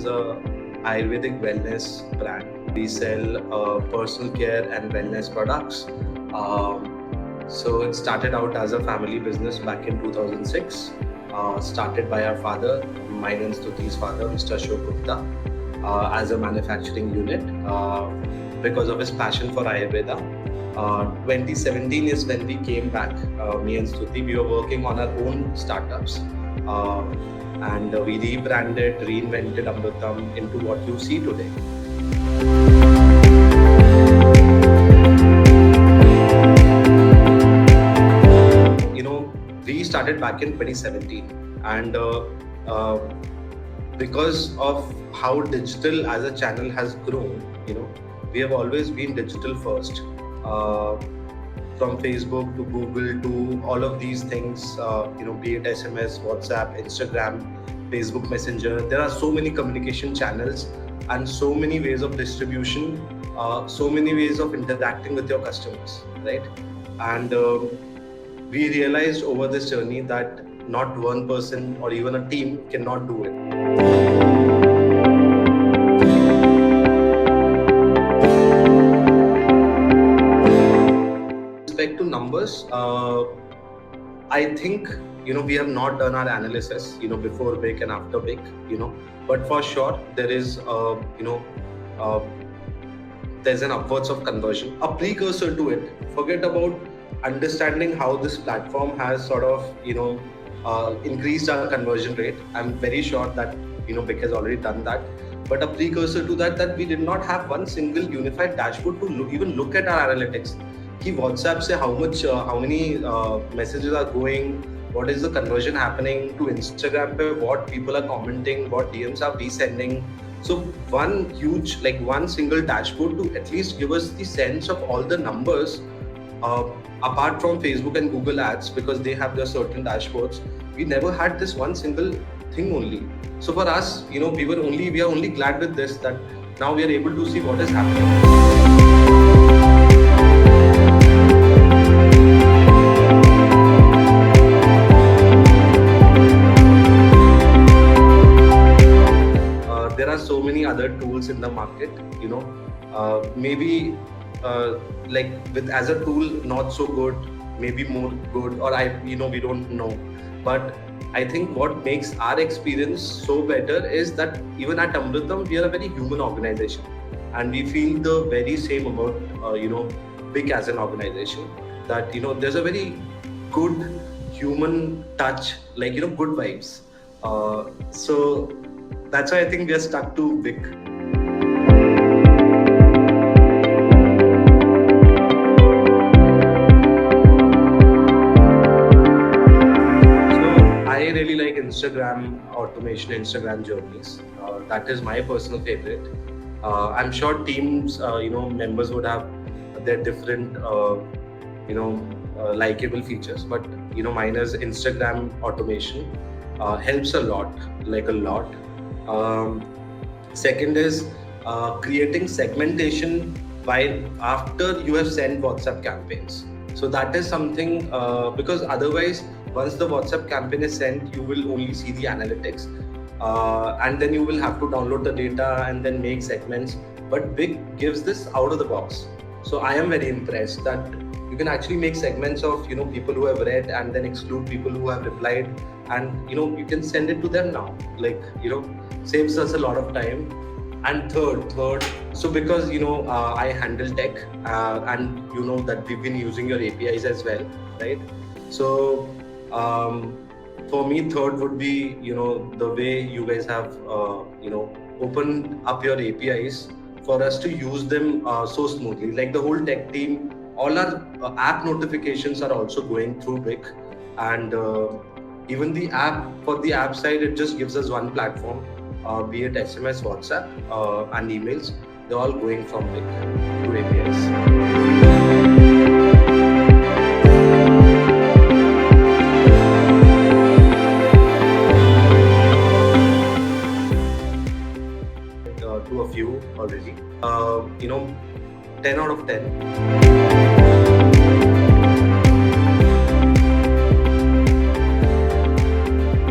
is a Ayurvedic wellness brand. We sell personal care and wellness products. So it started out as a family business back in 2006. Started by our father, mine and Stuti's father, Mr. Ashok Gupta, as a manufacturing unit because of his passion for Ayurveda. 2017 is when we came back, me and Stuti. We were working on our own startups. And we rebranded, reinvented Amrutam into what you see today. We started back in 2017, and because of how digital as a channel has grown, we have always been digital first. From Facebook to Google to all of these things, be it SMS, WhatsApp, Instagram, Facebook Messenger. There are so many communication channels and so many ways of distribution, so many ways of interacting with your customers, right? And we realized over this journey that not one person or even a team cannot do it. To numbers, I think we have not done our analysis before BIK and after BIK, but for sure there is there's an upwards of conversion. A precursor to it, forget about understanding how this platform has sort of increased our conversion rate. I'm very sure that BIK has already done that, but a precursor to that we did not have one single unified dashboard to even look at our analytics. कि WhatsApp से how many messages are going, what is the conversion happening, to Instagram पे what people are commenting, what DMs are we sending. So one single dashboard to at least give us the sense of all the numbers, apart from Facebook and Google ads, because they have their certain dashboards. We never had this one single thing only. So for us, we are only glad with this, that now we are able to see what is happening. There are so many other tools in the market, maybe with as a tool not so good, maybe more good, or we don't know. But I think what makes our experience so better is that even at Amrutam we are a very human organization, and we feel the very same about BIK as an organization, that there's a very good human touch, good vibes. So that's why I think we are stuck to BIK. So I really like Instagram automation, Instagram journeys. That is my personal favorite. I'm sure teams, members would have their different, likable features, but mine is Instagram automation. Helps a lot, a lot. Second is creating segmentation after you have sent WhatsApp campaigns. So that is something, because otherwise once the WhatsApp campaign is sent, you will only see the analytics, and then you will have to download the data and then make segments. But BIK gives this out of the box. So I am very impressed that you can actually make segments of people who have read and then exclude people who have replied, and you can send it to them now. Saves us a lot of time. And third, so because I handle tech, and that we've been using your APIs as well, right? So for me, third would be the way you guys have opened up your APIs for us to use them so smoothly. Like the whole tech team, all our app notifications are also going through BIK, and even the app, for the app side, it just gives us one platform, be it SMS, WhatsApp, and emails. They're all going from BIK to APIs. To a few already, 10 out of 10.